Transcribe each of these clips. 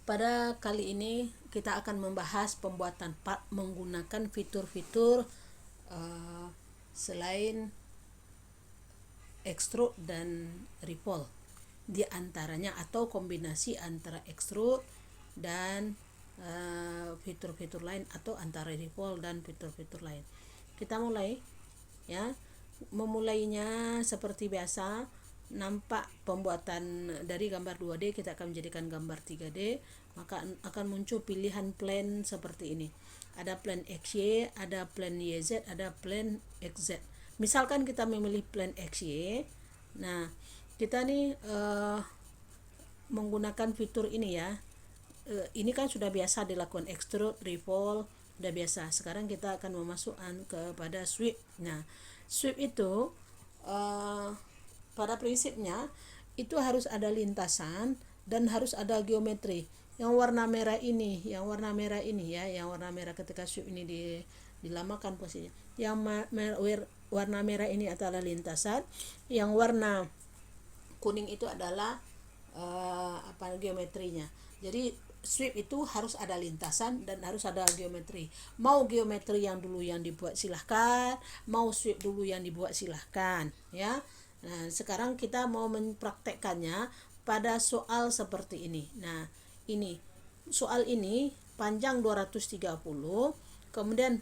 Pada kali ini kita akan membahas pembuatan part menggunakan fitur-fitur selain extrude dan revolve, di antaranya atau kombinasi antara extrude dan fitur-fitur lain, atau antara revolve dan fitur-fitur lain. Kita mulai ya. Memulainya seperti biasa, nampak pembuatan dari gambar 2D kita akan menjadikan gambar 3D, maka akan muncul pilihan plane seperti ini. Ada plane XY, ada plane YZ, ada plane XZ. Misalkan kita memilih plane XY, nah kita nih menggunakan fitur ini ya. Ini kan sudah biasa dilakukan extrude, revolve, sudah biasa. Sekarang kita akan memasukkan kepada sweep. Nah, sweep itu pada prinsipnya itu harus ada lintasan dan harus ada geometri. Yang warna merah ini ya, yang warna merah ketika sweep ini dilamakan posisinya. Yang warna merah ini adalah lintasan, yang warna kuning itu adalah geometrinya. Jadi sweep itu harus ada lintasan dan harus ada geometri. Mau geometri yang dulu yang dibuat silahkan, mau sweep dulu yang dibuat silahkan ya. Nah, sekarang kita mau mempraktekkannya pada soal seperti ini. Nah, ini soal ini panjang 230, kemudian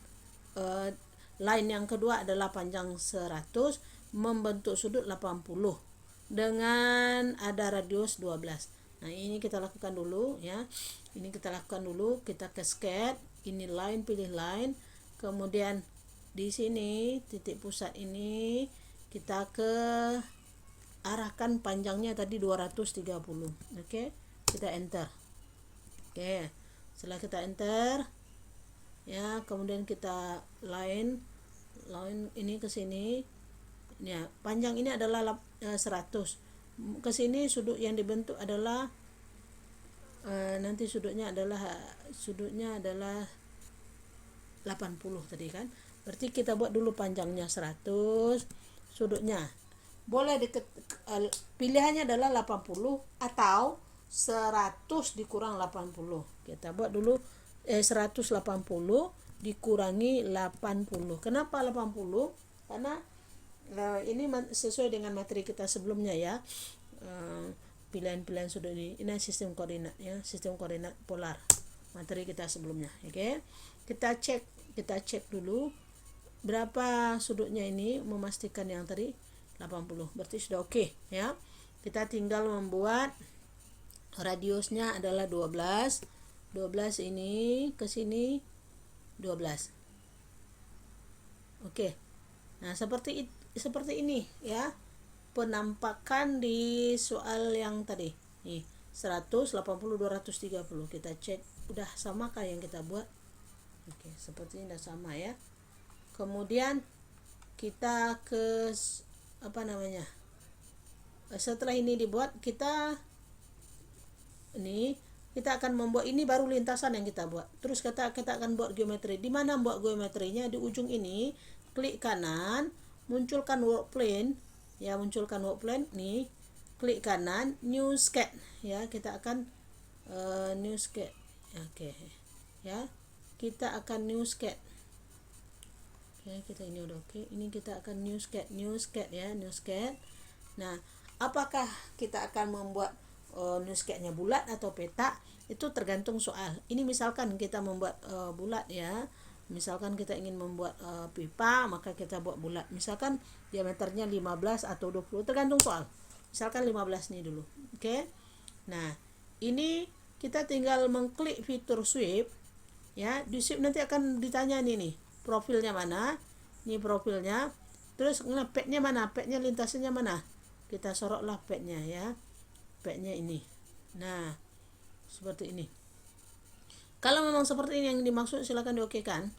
line yang kedua adalah panjang 100, membentuk sudut 80 dengan ada radius 12. Nah, ini kita lakukan dulu ya. Kita ke sketch, ini line, pilih line. Kemudian di sini titik pusat ini kita ke arahkan panjangnya tadi 230. Oke. Kita enter. Oke. Setelah kita enter ya, kemudian kita line ini ke sini. Ya, panjang ini adalah 100. Ke sini sudut yang dibentuk adalah nanti sudutnya adalah 80 tadi kan. Berarti kita buat dulu panjangnya 100, sudutnya boleh pilihannya adalah 80 atau 100 dikurang 80. Kita buat dulu 180 dikurangi 80. Kenapa 80? Karena ini sesuai dengan materi kita sebelumnya ya. Pilihan-pilihan sudut ini sistem koordinat ya, sistem koordinat polar materi kita sebelumnya. Oke. Kita cek dulu berapa sudutnya ini, memastikan yang tadi 80. Berarti sudah oke ya. Kita tinggal membuat radiusnya adalah 12. 12 ini ke sini 12. Oke. Nah, seperti ini ya penampakan di soal yang tadi. Nih, 180 230. Kita cek udah samakah yang kita buat. Oke, seperti ini udah sama ya. Kemudian kita ke setelah ini dibuat, kita akan membuat ini baru lintasan yang kita buat. Terus kita akan buat geometri. Di mana buat geometrinya? Di ujung ini, klik kanan, munculkan work plane ya, nih, klik kanan, new sketch ya. Kita akan new sketch. Oke. Ya. Kita akan new sketch. Oke, kita ini udah oke. Ini kita akan new sketch ya, new sketch. Nah, apakah kita akan membuat new sketch-nya bulat atau peta? Itu tergantung soal. Ini misalkan kita membuat bulat ya. Misalkan kita ingin membuat pipa, maka kita buat bulat. Misalkan diameternya 15 atau 20, tergantung soal. Misalkan 15 nih dulu. Oke. Nah, ini kita tinggal mengklik fitur sweep ya. Di sweep nanti akan ditanya nih, profilnya mana? Ini profilnya. Terus padnya mana? Padnya lintasannya mana? Kita sorotlah padnya ya. Padnya ini. Nah, seperti ini. Kalau memang seperti ini yang dimaksud, silakan diokekan.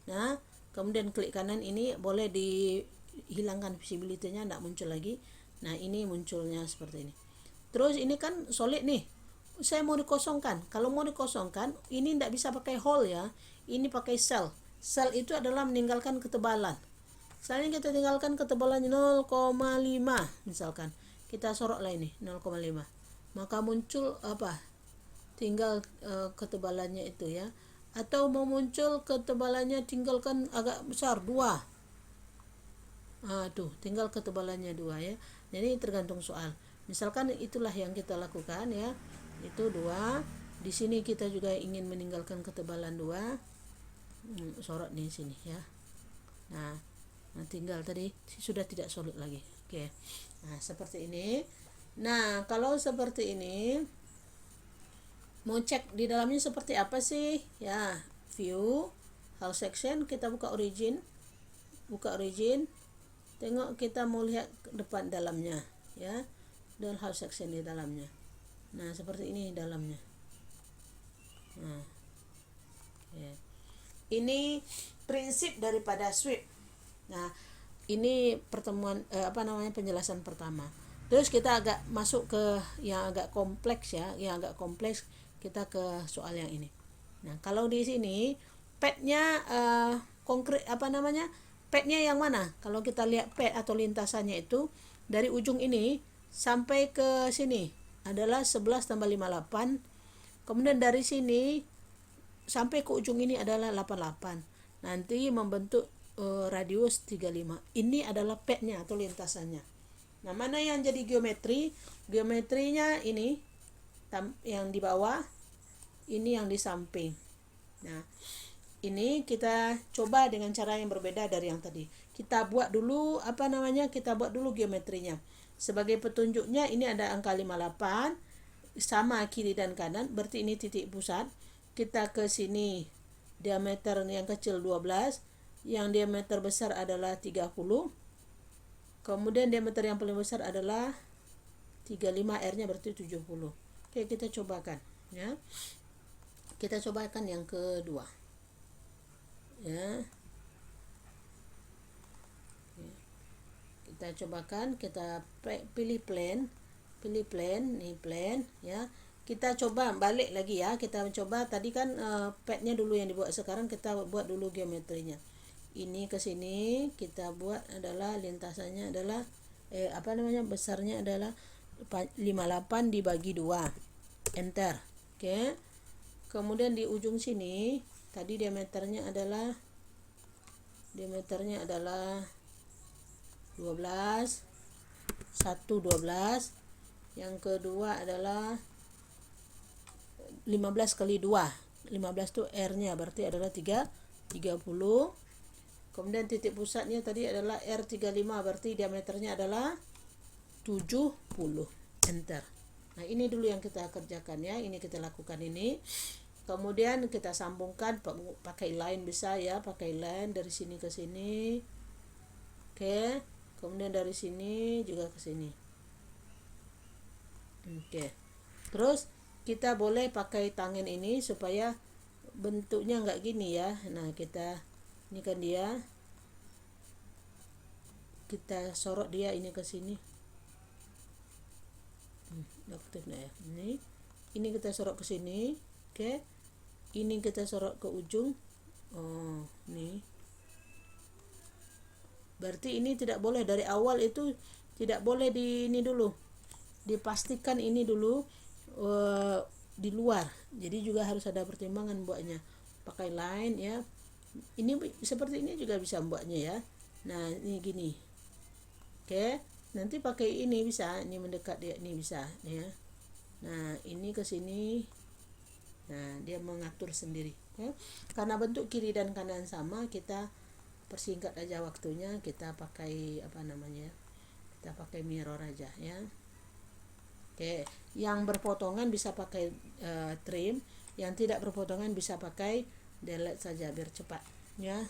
Nah, kemudian klik kanan ini, boleh dihilangkan visibility-nya, tidak muncul lagi. Nah, ini munculnya seperti ini. Terus ini kan solid nih. Saya mau dikosongkan. Kalau mau dikosongkan, ini tidak bisa pakai hole ya. Ini pakai cell. Cell itu adalah meninggalkan ketebalan. Misalnya kita tinggalkan ketebalannya 0,5 misalkan. Kita sorotlah ini 0,5. Maka muncul apa? tinggal ketebalannya itu ya, atau mau muncul ketebalannya tinggalkan agak besar 2. Tuh tinggal ketebalannya 2 ya. Jadi tergantung soal. Misalkan itulah yang kita lakukan ya, itu 2. Di sini kita juga ingin meninggalkan ketebalan 2. Sorot di sini ya. Nah tinggal tadi sudah tidak solid lagi. Oke. Nah seperti ini. Nah kalau seperti ini, mau cek di dalamnya seperti apa sih ya, view hal section, kita buka origin, tengok, kita mau lihat ke depan dalamnya ya, dan hal section di dalamnya. Nah seperti ini dalamnya. Nah ya. Ini prinsip daripada sweep. Nah ini pertemuan penjelasan pertama. Terus kita agak masuk ke yang agak kompleks ya, kita ke soal yang ini. Nah kalau di sini padnya konkret padnya yang mana? Kalau kita lihat pad atau lintasannya itu dari ujung ini sampai ke sini adalah 11 tambah 58. Kemudian dari sini sampai ke ujung ini adalah 88. Nanti membentuk radius 35. Ini adalah padnya atau lintasannya. Nah, mana yang jadi geometri? Geometrinya ini yang di bawah, ini yang di samping. Nah, ini kita coba dengan cara yang berbeda dari yang tadi. Kita buat dulu geometrinya. Sebagai petunjuknya ini ada angka 58 sama kiri dan kanan, berarti ini titik pusat. Kita ke sini, diameter yang kecil 12, yang diameter besar adalah 30. Kemudian diameter yang paling besar adalah 35, R-nya berarti 70. Oke, kita cobakan ya. Kita cobakan yang kedua. Ya. Kita cobakan, kita pilih plane, nih plane ya. Kita coba balik lagi ya, kita mencoba tadi kan padnya dulu yang dibuat, sekarang kita buat dulu geometrinya. Ini ke sini kita buat adalah lintasannya adalah besarnya adalah 58 dibagi 2. Enter. Oke. Kemudian di ujung sini tadi diameternya adalah 12, 12. Yang kedua adalah 15 kali 2. 15 itu R-nya berarti adalah 30. Kemudian titik pusatnya tadi adalah R35, berarti diameternya adalah 70. Enter. Nah, ini dulu yang kita kerjakan ya. Ini kita lakukan ini. Kemudian kita sambungkan pakai line, bisa ya, pakai line dari sini ke sini. Oke. Kemudian dari sini juga ke sini. Oke. Terus kita boleh pakai tangan ini supaya bentuknya enggak gini ya. Nah, ini kan dia. Kita sorot dia ini ke sini. Aktif ya. Ini kita sorot ke sini. Oke. Ini kita sorot ke ujung. Nih. Berarti ini tidak boleh dari awal, itu tidak boleh ini dulu. Dipastikan ini dulu di luar. Jadi juga harus ada pertimbangan buatnya. Pakai line ya. Ini seperti ini juga bisa buatnya ya. Nah, ini gini. Oke. Nanti pakai ini bisa, ini mendekat dia, ini bisa ya. Nah, ini ke sini. Nah, dia mengatur sendiri ya. Karena bentuk kiri dan kanan sama, kita persingkat aja waktunya, kita pakai kita pakai mirror aja ya. Oke, yang berpotongan bisa pakai trim, yang tidak berpotongan bisa pakai delete saja biar cepat ya.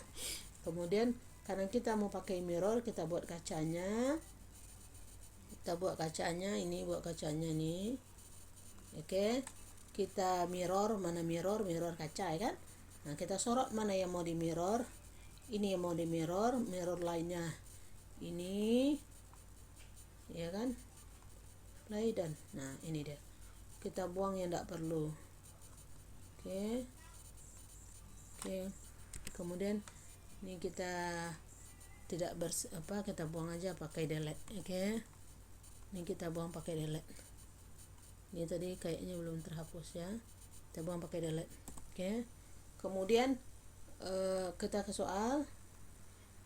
Kemudian karena kita mau pakai mirror, kita buat kacanya. Ini buat kacanya nih. Oke. Kita mirror kaca ya kan. Nah, kita sorot mana yang mau di mirror. Ini yang mau di mirror lainnya ini ya kan, play dan nah ini dia, kita buang yang tidak perlu. Oke. Kemudian ini kita tidak kita buang aja pakai delete. Oke. Ini kita buang pakai delete. Ini tadi kayaknya belum terhapus ya. kita buang pakai delete. Oke. Kemudian kita ke soal.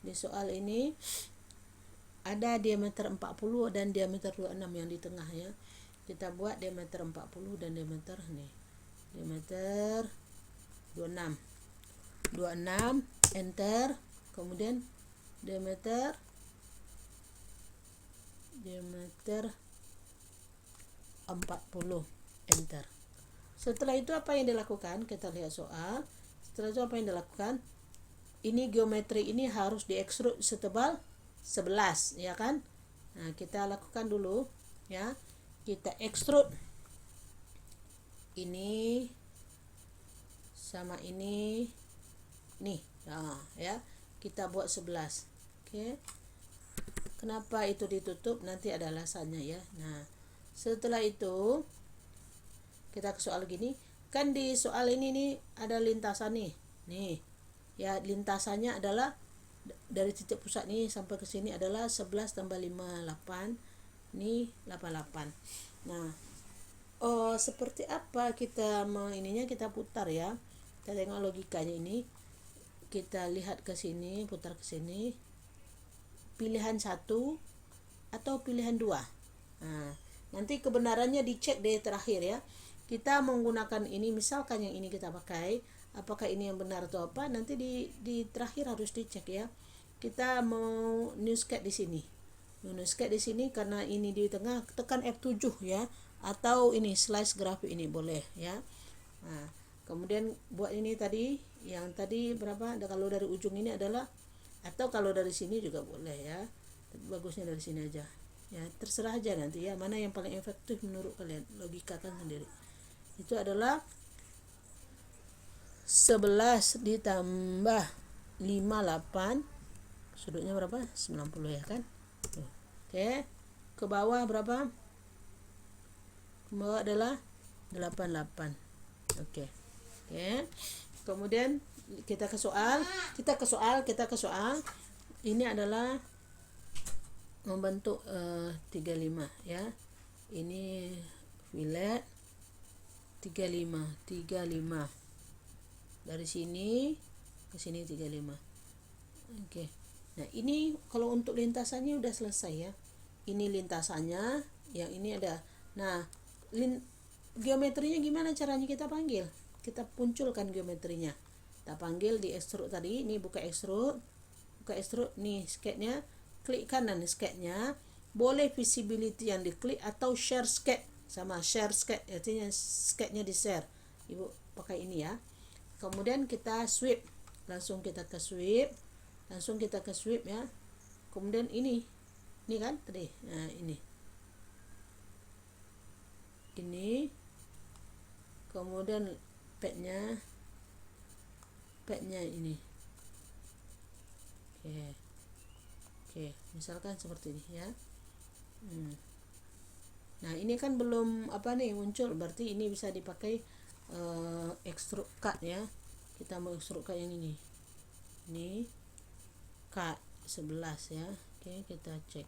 Di soal ini ada diameter 40 dan diameter 26 yang di tengah ya. Kita buat diameter 40 dan diameter nih. Diameter 26. 26 enter. Kemudian diameter 40 enter. Setelah itu apa yang dilakukan? Kita lihat soal. Setelah itu apa yang dilakukan? Ini geometri ini harus diekstrud setebal 11 ya kan. Nah, kita lakukan dulu ya. Kita ekstrud ini sama ini nih. Nah, ya. Kita buat 11. Oke. Kenapa itu ditutup? Nanti ada alasannya ya. Nah, setelah itu kita ke soal gini. Kan di soal ini nih ada lintasan nih. Nih. Ya, lintasannya adalah dari titik pusat nih sampai ke sini adalah 11 tambah 5 8. Ini 88. Nah, seperti apa kita ininya, kita putar ya. Kita tengok logikanya ini. Kita lihat ke sini, putar ke sini. Pilihan 1 atau pilihan 2. Nah, nanti kebenarannya dicek deh terakhir ya. Kita menggunakan ini, misalkan yang ini kita pakai, apakah ini yang benar atau apa, nanti di terakhir harus dicek ya. Kita mau newscat di sini. Newscat di sini karena ini di tengah, tekan F7 ya, atau ini slice grafik ini boleh ya. Nah, kemudian buat ini tadi, yang tadi berapa? Kalau dari ujung ini adalah, atau kalau dari sini juga boleh ya. Tapi bagusnya dari sini aja. Ya, terserah aja nanti ya, mana yang paling efektif menurut kalian, logikakan sendiri. Itu adalah 11 ditambah 58, sudutnya berapa? 90 ya kan. Oke. Ke bawah berapa? Ke bawah adalah 88. Oke. Kemudian kita ke soal. Ini adalah membentuk 35 ya. Ini fillet 35 dari sini ke sini 35. Oke. Nah, ini kalau untuk lintasannya udah selesai ya. Ini lintasannya, yang ini ada. Nah, geometrinya gimana caranya kita panggil? Kita munculkan geometrinya. Kita panggil di extrude tadi, ini buka extrude nih sketchnya, klik kanan sketchnya. Boleh visibility yang diklik atau share sketch, sama share sketch, artinya sketchnya di share. Ibu pakai ini ya. Kemudian kita sweep, langsung kita ke sweep ya. Kemudian ini kan tadi. Nah, ini kemudian padnya ini. Oke, misalkan seperti ini ya. Nah, ini kan belum muncul, berarti ini bisa dipakai extrude cut ya. Kita mau extrude cut yang ini cut 11 ya. Oke, kita cek.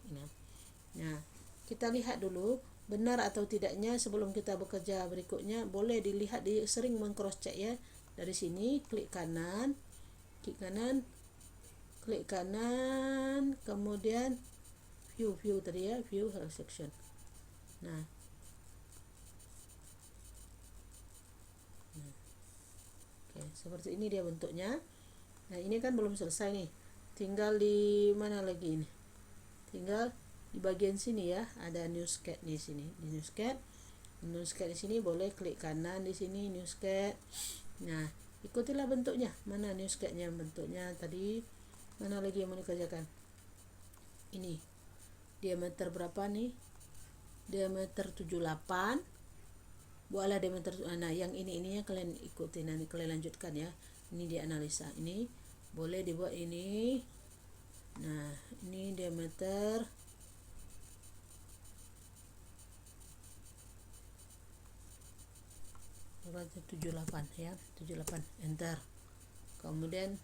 Nah, kita lihat dulu benar atau tidaknya sebelum kita bekerja berikutnya. Boleh dilihat, sering meng-cross check ya. Dari sini klik kanan, kemudian view tadi ya, view section. Nah, oke, seperti ini dia bentuknya. Nah, ini kan belum selesai nih. Tinggal di mana lagi ini? Tinggal di bagian sini ya, ada new sketch di sini. Di new sketch di sini boleh klik kanan di sini new sketch. Nah, ikutilah bentuknya. Mana new sketchnya? Bentuknya tadi mana lagi yang mau dikerjakan? Ini diameter berapa nih? Diameter 78. Buatlah diameter. Nah, yang ininya kalian ikuti, nanti kalian lanjutkan ya. Ini dianalisa. Ini boleh dibuat ini. Nah, ini diameter 78 ya, 78 enter. Kemudian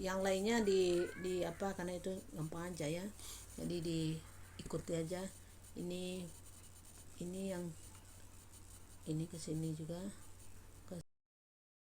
yang lainnya di karena itu gampang aja ya, jadi diikuti aja. Ini yang ini ke sini juga.